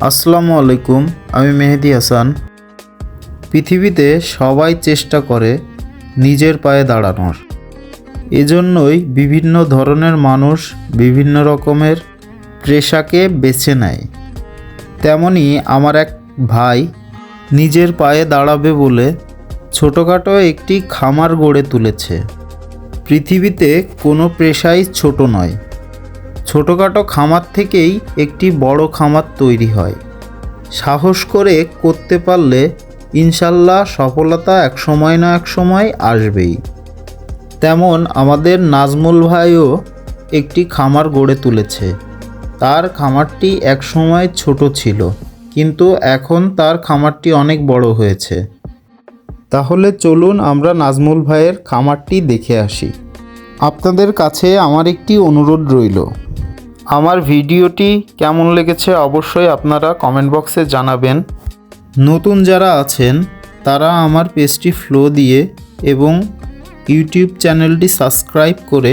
আসসালামু আলাইকুম, আমি মেহেদি হাসান। পৃথিবীতে সবাই চেষ্টা করে নিজের পায়ে দাঁড়ানোর। এজন্যই বিভিন্ন ধরনের মানুষ বিভিন্ন রকমের পেশাকে বেছে নেয়। তেমনি আমার এক ভাই নিজের পায়ে দাঁড়াবে বলে ছোটোখাটো একটি খামার গড়ে তুলেছে। পৃথিবীতে কোনো পেশাই ছোট নয়। ছোটোখাটো খামার থেকেই একটি বড় খামার তৈরি হয়। সাহস করে করতে পারলে ইনশাল্লাহ সফলতা এক সময় না এক সময় আসবেই। তেমন আমাদের নাজমুল ভাইও একটি খামার গড়ে তুলেছে। তার খামারটি এক সময় ছোট ছিল, কিন্তু এখন তার খামারটি অনেক বড় হয়েছে। তাহলে চলুন আমরা নাজমুল ভাইয়ের খামারটি দেখে আসি। আপনাদের কাছে আমার একটি অনুরোধ রইল, আমার ভিডিওটি কেমন লেগেছে অবশ্যই আপনারা কমেন্ট বক্সে জানাবেন। নতুন যারা আছেন তারা আমার পেজটি ফলো দিয়ে এবং ইউটিউব চ্যানেলটি সাবস্ক্রাইব করে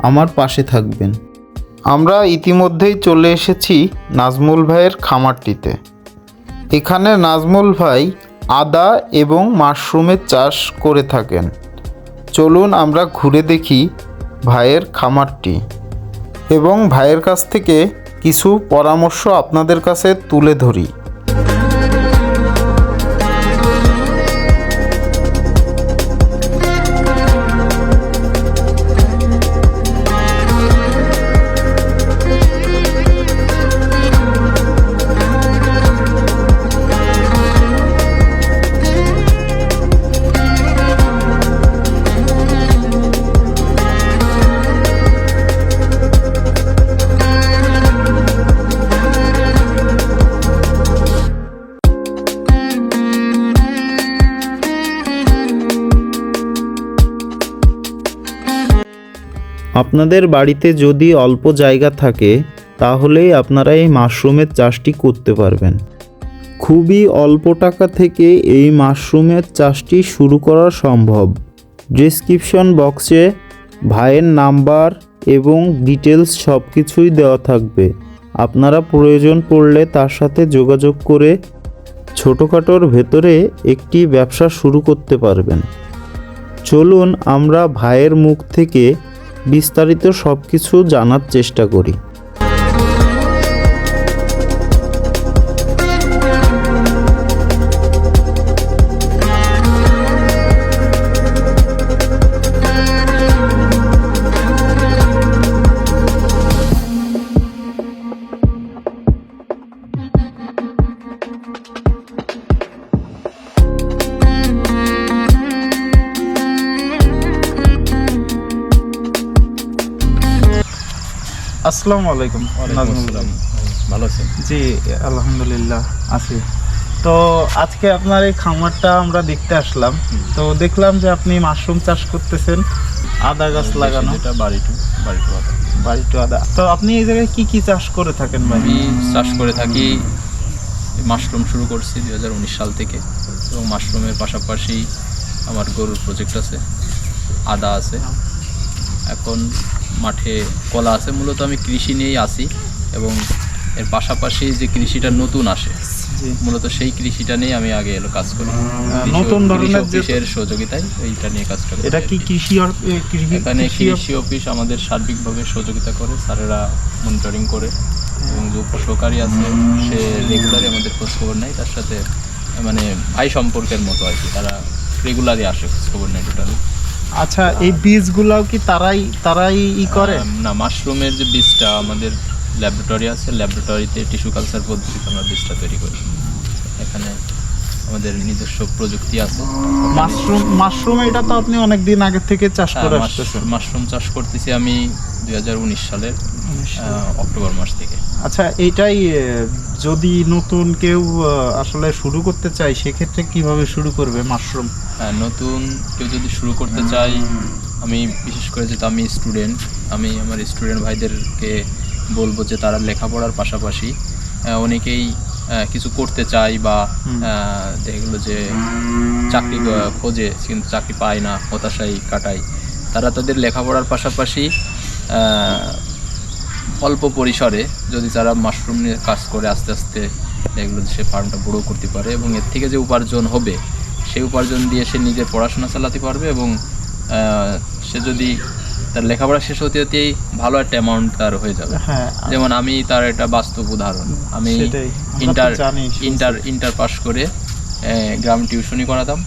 আমার পাশে থাকবেন। আমরা ইতিমধ্যেই চলে এসেছি নাজমুল ভাইয়ের খামারটিতে। এখানে নাজমুল ভাই আদা এবং মাশরুমের চাষ করে থাকেন। চলুন আমরা ঘুরে দেখি ভাইয়ের খামারটি এবং ভাইয়ের কাছ থেকে কিছু পরামর্শ আপনাদের কাছে তুলে ধরি। আপনাদের বাড়িতে যদি অল্প জায়গা থাকে তাহলেই আপনারা এই মাশরুমের চাষটি করতে পারবেন। খুবই অল্প টাকা থেকে এই মাশরুমের চাষটি শুরু করা সম্ভব। ডেসক্রিপশন বক্সে ভাইয়ের নাম্বার এবং ডিটেলস সব কিছুই দেওয়া থাকবে। আপনারা প্রয়োজন পড়লে তার সাথে যোগাযোগ করে ছোটোখাটোর ভেতরে একটি ব্যবসা শুরু করতে পারবেন। চলুন আমরা ভাইয়ের মুখ থেকে বিস্তারিত সব কিছু জানার চেষ্টা করি। আসসালামু আলাইকুম নাজমুল ভাই, ভালো আছেন? জি আলহামদুলিল্লাহ আছি। তো আজকে আপনার এই খামারটা আমরা দেখতে আসলাম। তো দেখলাম যে আপনি মাশরুম চাষ করতেছেন, আদা গাছ লাগানো, এটা বাড়ি টু আদা। তো আপনি এই জায়গায় কি কি চাষ করে থাকেন ভাই? আমি চাষ করে থাকি, মাশরুম শুরু করছি 2019 সাল থেকে, এবং মাশরুমের পাশাপাশি আমার গরুর প্রজেক্ট আছে, আদা আছে, এখন মাঠে কলা আছে। মূলত আমি কৃষি নিয়েই আছি, এবং এর পাশাপাশি যে কৃষিটা নতুন আসে মূলত সেই কৃষিটা নিয়ে আমি আগে কাজ করি। নতুন ধরনের অফিসের সহযোগিতায় এইটা নিয়ে কাজ করি। এটা কি কৃষি? এখানে কৃষি অফিস আমাদের সার্বিকভাবে সহযোগিতা করে, স্যারেরা মনিটরিং করে, এবং যে উপসহকারী আছে সে রেগুলারই আমাদের খোঁজখবর নেয়। তার সাথে মানে ভাই সম্পর্কের মতো আর কি, তারা রেগুলারই আসে, খোঁজখবর নেয় টোটালি। আচ্ছা, এই বীজগুলাও কি তারাই করে? না, মাশরুমের যে বীজটা আমাদের ল্যাবরেটরি আছে, ল্যাবরেটরিতে টিস্যু কালচার পদ্ধতিতে আমরা বীজটা তৈরি করি। এখানে আমাদের নিজস্ব প্রযুক্তি আছে। মাশরুম এটা তো আপনি অনেক দিন আগে থেকে চাষ করে আসতেছেন। মাশরুম চাষ করতেছি আমি 2019 সালের অক্টোবর মাস থেকে। আচ্ছা, এইটাই যদি নতুন কেউ আসলে শুরু করতে চায় সেক্ষেত্রে কিভাবে শুরু করবে মাশরুম? নতুন কেউ যদি শুরু করতে চাই, আমি বিশেষ করে যেহেতু আমি স্টুডেন্ট, আমি আমার স্টুডেন্ট ভাইদেরকে বলবো যে তারা লেখাপড়ার পাশাপাশি অনেকেই কিছু করতে চায় বা দেখলো যে চাকরি খোঁজে কিন্তু চাকরি পায় না, হতাশায় কাটায়, তারা তাদের লেখাপড়ার পাশাপাশি অল্প পরিসরে যদি তারা মাশরুম নিয়ে কাজ করে আস্তে আস্তে এগুলো সে ফার্মটা বড়ো করতে পারে এবং এর থেকে যে উপার্জন হবে সেই উপার্জন দিয়ে সে নিজের পড়াশোনা চালাতে পারবে এবং সে যদি তার লেখাপড়া শেষ হতে হতেই ভালো একটা অ্যামাউন্ট তার হয়ে যাবে। হ্যাঁ, যেমন আমি তার একটা বাস্তব উদাহরণ, আমি সেটাই, আমরা তো জানি, ইন্টার পাস করে গ্রাম টিউশনি করাতাম।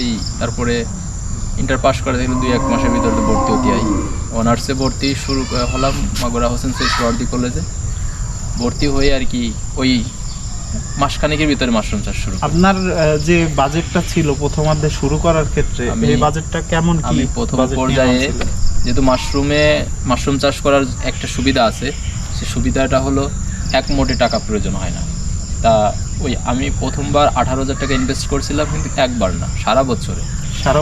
এই তারপরে ইন্টার পাস করে দেখলে 2-1 মাসের ভিতরে তো ভর্তি হতে হয়। অনার্সে ভর্তি শুরু হলাম মাগুরা হোসেন সৈয়দ সোহরাওয়ার্দী কলেজে। ভর্তি হয়ে আর কি ওই মাসখানেকের ভিতরে মাশরুম চাষ শুরু করি। আপনার যে বাজেটটা ছিল প্রথমার্ধে শুরু করার ক্ষেত্রে, এই বাজেটটা কেমন কি? আমি প্রথম বাজেট নিয়ে পর্যায়ে ভাবছিলেন? যেহেতু মাশরুম চাষ করার একটা সুবিধা আছে, সে সুবিধাটা হলো এক মোটে টাকা প্রয়োজন হয় না। তা ওই আমি প্রথমবার 18,000 টাকা ইনভেস্ট করছিলাম, কিন্তু একবার না, সারা বছরে সারা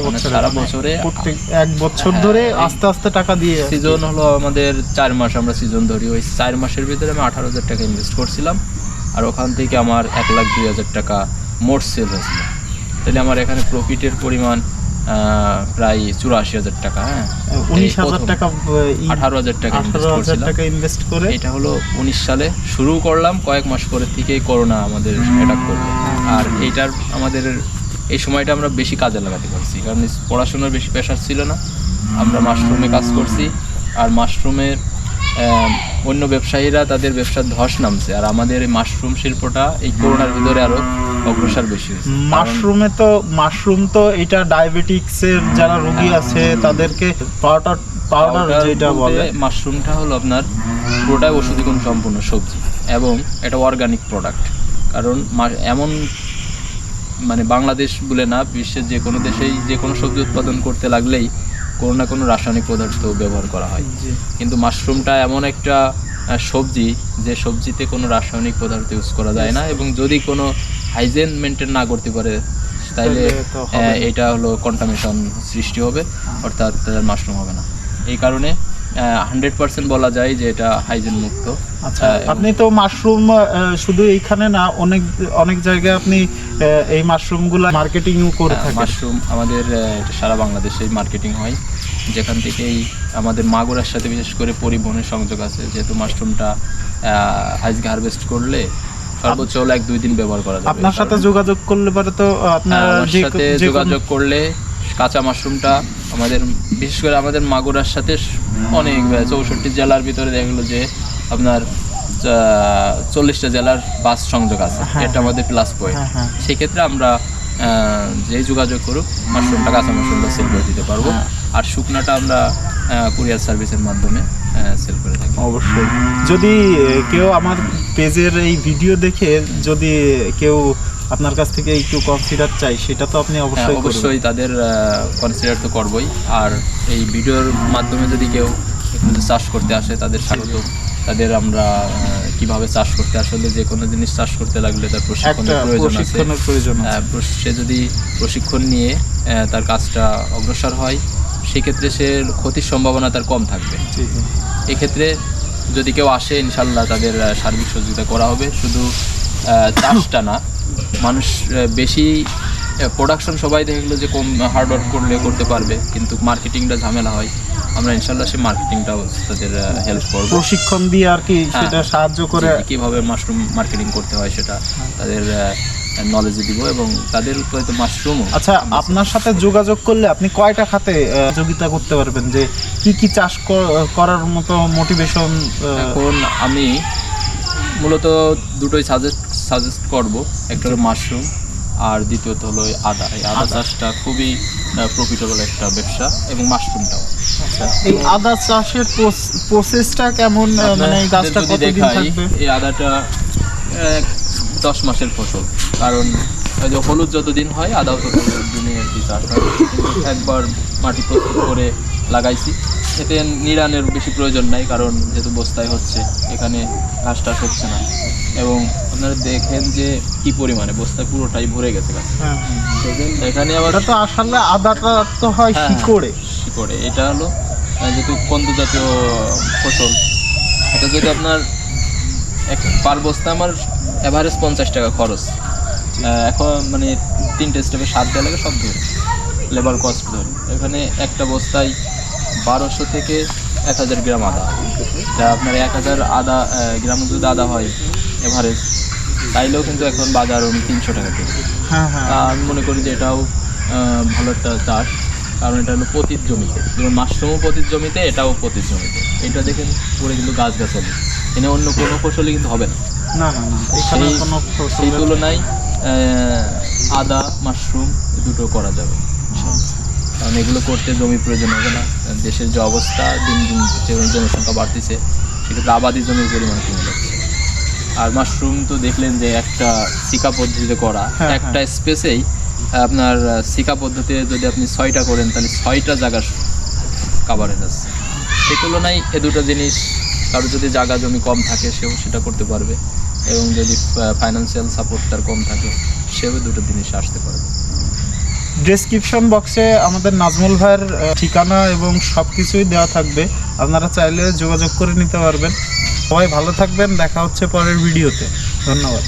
বছরে প্রত্যেক 1 বছর ধরে আস্তে আস্তে টাকা দিয়ে। সিজন হলো আমাদের 4 মাস, আমরা সিজন ধরি। ওই 4 মাসের ভিতরে আমি 18,000 টাকা ইনভেস্ট করছিলাম, আর ওখান থেকে আমার 1,02,000 টাকা মোট সেল হয়েছিল। তাহলে আমার এখানে প্রফিটের পরিমাণ প্রায় 84,000 টাকা। হ্যাঁ, 19,000 টাকা 18,000 টাকা ইনভেস্ট করে। এটা হলো 19 সালে শুরু করলাম, কয়েক মাস পরে থেকেই করোনা আমাদের অ্যাটাক করলো। আর এইটার আমাদের এই সময়টা আমরা বেশি কাজে লাগাতে পারছি, কারণ পড়াশোনার বেশি প্রেশার ছিল না। আমরা মাশরুমে কাজ করছি, আর মাশরুমের অন্য ব্যবসায়ীরা তাদের ব্যবসার ধস নামছে, আর আমাদের এই মাশরুম শিল্পটা এই করোনার ভিতরে আরো অগ্রসর বেশি হয়েছে। মাশরুম তো এটা ডায়াবেটিক্সের যারা রোগী আছে তাদেরকে পাউডার যেটা বলে, মাশরুমটা হলো আপনার পুরোটাই ওষুধি গুণ সম্পন্ন সবজি এবং এটা অর্গানিক প্রোডাক্ট। কারণ এমন মানে বাংলাদেশ বলে না, বিশ্বের যে কোনো দেশেই যে কোনো সবজি উৎপাদন করতে লাগলেই কোনো না কোনো রাসায়নিক পদার্থ ব্যবহার করা হয়, কিন্তু মাশরুমটা এমন একটা সবজি যে সবজিতে কোনো রাসায়নিক পদার্থ ইউজ করা যায় না, এবং যদি কোনো হাইজেন মেনটেন না করতে পারে তাইলে এটা হলো কন্টামিনেশন সৃষ্টি হবে, অর্থাৎ মাশরুম হবে না। এই কারণে 100% বলা যায় যে এটা হাইজেন মুক্ত। আচ্ছা, আপনি তো মাশরুম শুধু এইখানে না, অনেক জায়গায় আপনি এই মাশরুমগুলো মার্কেটিংও করে থাকেন। মাশরুম আমাদের সারা বাংলাদেশে মার্কেটিং হয়, যেখান থেকেই আমাদের মাগুরার সাথে বিশেষ করে পরিবহনের সংযোগ আছে। যেহেতু মাশরুমটা আজকে হারভেস্ট করলে সর্বোচ্চ 1-2 দিন ব্যবহার করা যাবে। আপনার সাথে যোগাযোগ করলে পরে তো আপনার সাথে যোগাযোগ করলে কাঁচা মাশরুমটা আমাদের বিশেষ করে আমাদের মাগুরার সাথে অনেক 64 জেলার ভিতরে দেখা গেলো যে আপনার 40টা জেলার বাস সংযোগ আছে, এটা আমাদের প্লাস পয়েন্ট। সেক্ষেত্রে আমরা যেই যোগাযোগ করুক মাশরুমটা, কাঁচা মাশরুমটা সেল করে দিতে পারবো, আর শুকনাটা আমরা কুরিয়ার সার্ভিসের মাধ্যমে সেল করে থাকি। অবশ্যই, যদি কেউ আমার পেজের এই ভিডিও দেখে যদি কেউ আপনার কাছ থেকে একটু কনসিডার চাই, সেটা তো আপনি অবশ্যই তাদের কনসিডার তো করবই। আর এই ভিডিওর মাধ্যমে যদি কেউ একটু চাষ করতে আসে তাদের স্বাগত। তাদের আমরা কিভাবে চাষ করতে, আসলে যে কোনো জিনিস চাষ করতে লাগলে তার প্রশিক্ষণের প্রয়োজন আছে। সে যদি প্রশিক্ষণ নিয়ে তার কাজটা অগ্রসর হয়, সেক্ষেত্রে সে ক্ষতির সম্ভাবনা তার কম থাকবে। এক্ষেত্রে যদি কেউ আসে ইনশাল্লাহ তাদের সার্বিক সহযোগিতা করা হবে। শুধু চাষটা না, মানুষ বেশি প্রোডাকশন সবাই দেখে গেলো যে কম হার্ডওয়ার্ক করলে করতে পারবে, কিন্তু মার্কেটিংটা ঝামেলা হয়। আমরা ইনশাল্লাহ সেই মার্কেটিংটাও তাদের হেল্প করবো, প্রশিক্ষণ দিয়ে আর কি, সেটা সাহায্য করে কীভাবে মাশরুম মার্কেটিং করতে হয় সেটা তাদের নলেজে দিব, এবং তাদের উৎপাদিত মাশরুমও। আচ্ছা, আপনার সাথে যোগাযোগ করলে আপনি কয়টা খাতে সহযোগিতা করতে পারবেন, যে কি চাষ করার মতো মোটিভেশন? এখন আমি মূলত দুটোই সাজেস্ট করব, একটা হলো মাশরুম আর দ্বিতীয়ত হলো আদা। এই আদা চাষটা খুবই প্রফিটেবল একটা ব্যবসা, এবং মাশরুমটাও। আচ্ছা, এই আদা চাষের প্রসেসটা কেমন, মানে এই গাছটা কতদিন থাকবে? এই আদাটা 10 মাসের ফসল, কারণ হলুদ যতদিন হয় আদাও ততদিনই আর কি চাষ হয়। একবার মাটি প্রস্তুত করে লাগাইছি, এতে নিড়ানের বেশি প্রয়োজন নাই, কারণ যেহেতু বস্তায় হচ্ছে, এখানে ঘাস টাস হচ্ছে না। এবং আপনারা দেখেন যে কি পরিমাণে বস্তায় পুরোটাই ভরে গেছে গাছ। এখানে আবার তো আসলে আদাটা তো হয় শিকড়ে। এটা হলো যেহেতু কন্দ জাতীয় ফসল, এটা যদি আপনার পার বস্তা আমার এভারেজ 50 টাকা খরচ। এখন মানে 3টে স্টেপে 7 দেওয়া লাগে, সব ধরে লেবার কস্ট ধরে। এখানে একটা বস্তায় 1200 থেকে 1000 গ্রাম আদা, যা আপনার 1000 গ্রাম যদি আদা হয় এভারেজ, তাইলেও কিন্তু এখন বাজার 300 টাকা কেজি। হ্যাঁ হ্যাঁ আমি মনে করি যে এটাও ভালো একটা চাষ, কারণ এটা হলো পতিত জমিতে, যেমন মাশরুমও পতিত জমিতে, এটাও পতিত জমিতে। এটা দেখেন পুরো কিন্তু গাছগাছালি, এখানে অন্য কোনো ফসলই কিন্তু হবে না। না না না এখানে সেই- কোনো সেই ফসলের তুলনায় আদা মাশরুম এই দুটো করা যাবে, কারণ এগুলো করতে জমি প্রয়োজন হবে না। দেশের যে অবস্থা, দিন দিন যে জনসংখ্যা বাড়তেছে, সেক্ষেত্রে আবাদি জমির পরিমাণ কমে যাচ্ছে। আর মাশরুম তো দেখলেন যে একটা সিকা পদ্ধতিতে করা, হ্যাঁ, একটা স্পেসেই আপনার সিকা পদ্ধতিতে যদি আপনি 6টা করেন তাহলে 6টা জায়গা কাভারেজ আছে। সেই তুলনায় এ দুটো জিনিস, কারো যদি জায়গা জমি কম থাকে সেও সেটা করতে পারবে, এবং যদি ফাইন্যান্সিয়াল সাপোর্ট তার কম থাকে সেও দুটো জিনিস আসতে পারবে। ডেসক্রিপশন বক্সে আমাদের নাজমুল ভাইয়ের ঠিকানা এবং সব কিছুই দেওয়া থাকবে, আপনারা চাইলে যোগাযোগ করে নিতে পারবেন। সবাই ভালো থাকবেন, দেখা হচ্ছে পরের ভিডিওতে। ধন্যবাদ।